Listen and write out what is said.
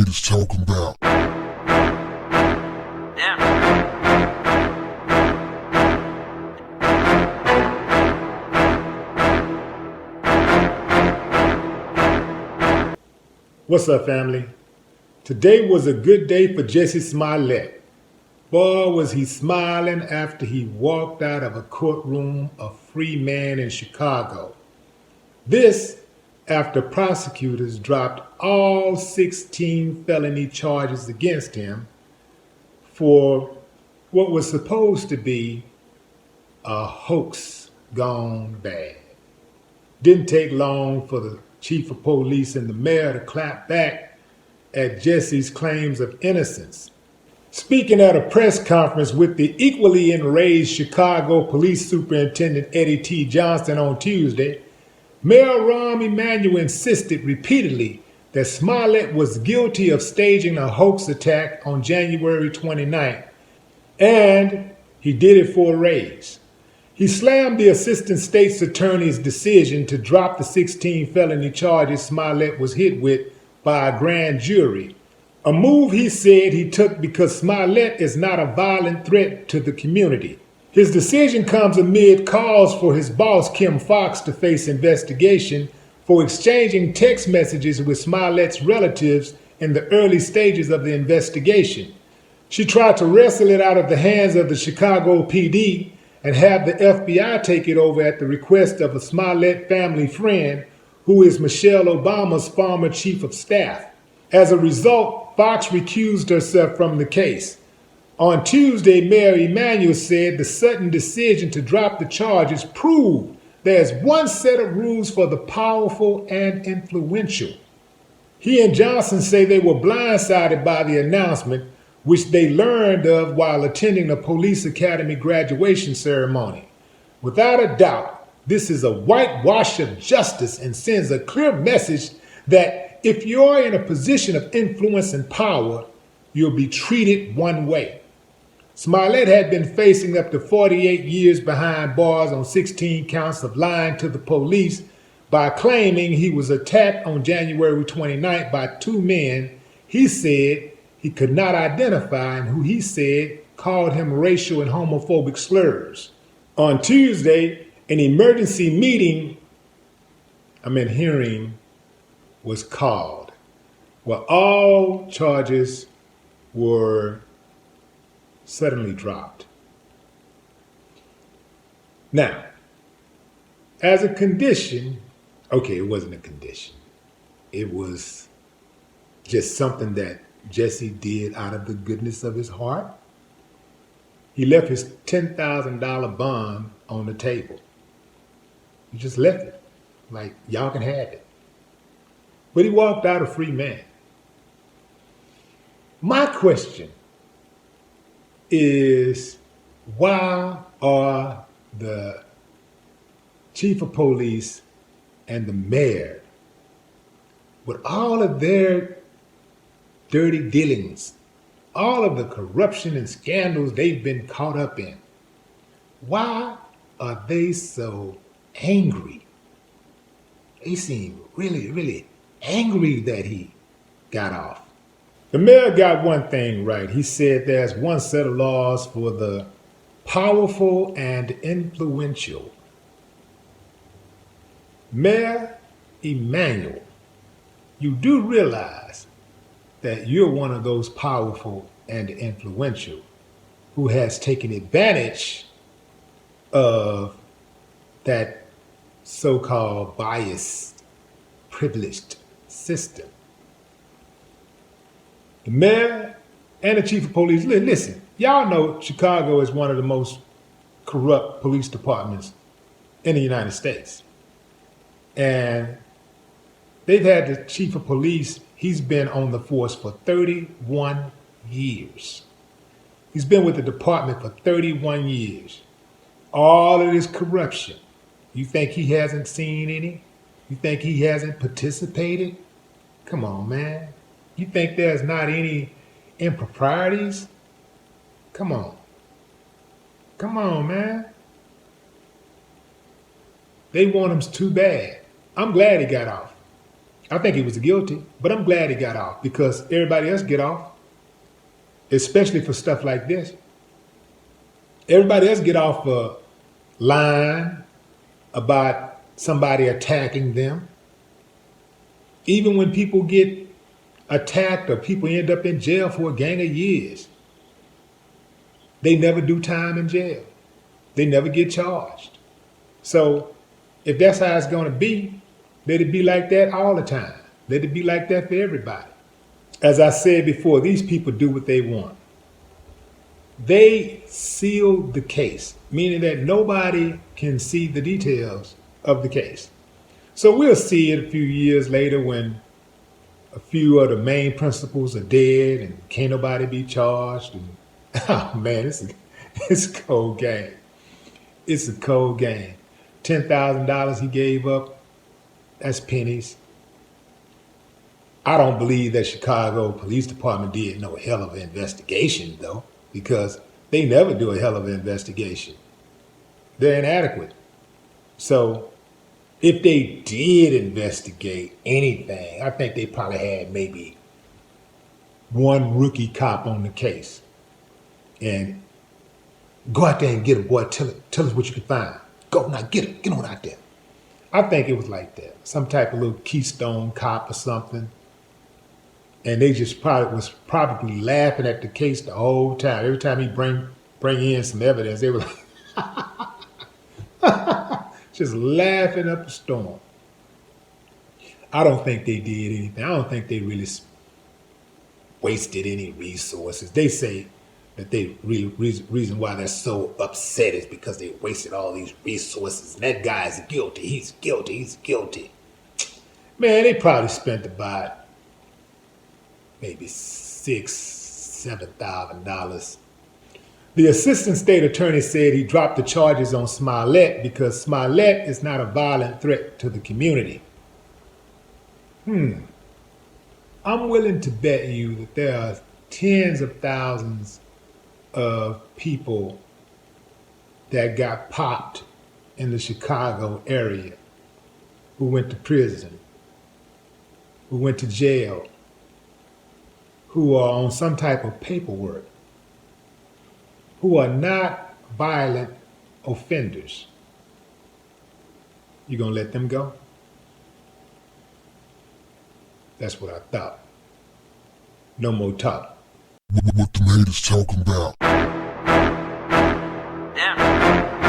haters talking about. What's up, family? Today was a good day for Jussie Smollett. Boy, was he smiling after he walked out of a courtroom a free man in Chicago. This after prosecutors dropped all 16 felony charges against him for what was supposed to be a hoax gone bad. Didn't take long for the chief of police and the mayor to clap back at Jussie's claims of innocence. Speaking at a press conference with the equally enraged Chicago Police Superintendent Eddie T. Johnston on Tuesday, Mayor Rahm Emanuel insisted repeatedly that Smollett was guilty of staging a hoax attack on January 29th, and he did it for a raise. He slammed the assistant state's attorney's decision to drop the 16 felony charges Smollett was hit with by a grand jury, a move he said he took because Smollett is not a violent threat to the community. His decision comes amid calls for his boss, Kim Foxx, to face investigation for exchanging text messages with Smollett's relatives in the early stages of the investigation. She tried to wrestle it out of the hands of the Chicago PD and have the FBI take it over at the request of a Smollett family friend who is Michelle Obama's former chief of staff. As a result, Fox recused herself from the case. On Tuesday, Mayor Emanuel said the sudden decision to drop the charges proved there's one set of rules for the powerful and influential. He and Johnson say they were blindsided by the announcement, which they learned of while attending a police academy graduation ceremony. Without a doubt, this is a whitewash of justice and sends a clear message that if you're in a position of influence and power, you'll be treated one way. Smollett had been facing up to 48 years behind bars on 16 counts of lying to the police by claiming he was attacked on January 29th by two men he said he could not identify and who he said called him racial and homophobic slurs. On Tuesday, an emergency hearing was called, where all charges were suddenly dropped. Now, as a condition, it wasn't a condition. It was just something that Jussie did out of the goodness of his heart. He left his $10,000 bond on the table. He just left it. Like, y'all can have it. But he walked out a free man. My question is, why are the chief of police and the mayor, with all of their dirty dealings, all of the corruption and scandals they've been caught up in, why are they so angry? They seem really, really angry that he got off. The mayor got one thing right. He said there's one set of laws for the powerful and influential. Mayor Emanuel, you do realize that you're one of those powerful and influential who has taken advantage of that so-called biased, privileged system. The mayor and the chief of police, listen, y'all know Chicago is one of the most corrupt police departments in the United States. And they've had the chief of police, he's been on the force for 31 years. He's been with the department for 31 years. All of this corruption, you think he hasn't seen any? You think he hasn't participated? Come on, man. You think there's not any improprieties? Come on. Come on, man. They want him too bad. I'm glad he got off. I think he was guilty, but I'm glad he got off because everybody else get off, especially for stuff like this. Everybody else get off for lying about somebody attacking them. Even when people get attacked or people end up in jail for a gang of years, they never do time in jail. They never get charged. So if that's how it's going to be, let it be like that all the time. Let it be like that for everybody. As I said before, these people do what they want. They sealed the case, meaning that nobody can see the details of the case. So we'll see it a few years later when a few of the main principals are dead and can't nobody be charged. And, oh man, it's a cold game. It's a cold game. $10,000 he gave up, that's pennies. I don't believe that Chicago Police Department did no hell of an investigation though, because they never do a hell of an investigation. They're inadequate. So if they did investigate anything, I think they probably had maybe one rookie cop on the case. And go out there and get him, boy. Tell us what you can find. Go now, get him. Get on out there. I think it was like that. Some type of little Keystone cop or something. And they just was probably laughing at the case the whole time. Every time he bring in some evidence, they were like, just laughing up a storm. I don't think they did anything. I don't think they really wasted any resources. They say that they really reason why they're so upset is because they wasted all these resources. And that guy's guilty. He's guilty. He's guilty. Man, they probably spent about maybe $6,000-7,000. The assistant state attorney said he dropped the charges on Smollett because Smollett is not a violent threat to the community. I'm willing to bet you that there are tens of thousands of people that got popped in the Chicago area who went to prison, who went to jail, who are on some type of paperwork, who are not violent offenders. You gonna let them go? That's what I thought. No more talk. What the haters talking about? Yeah.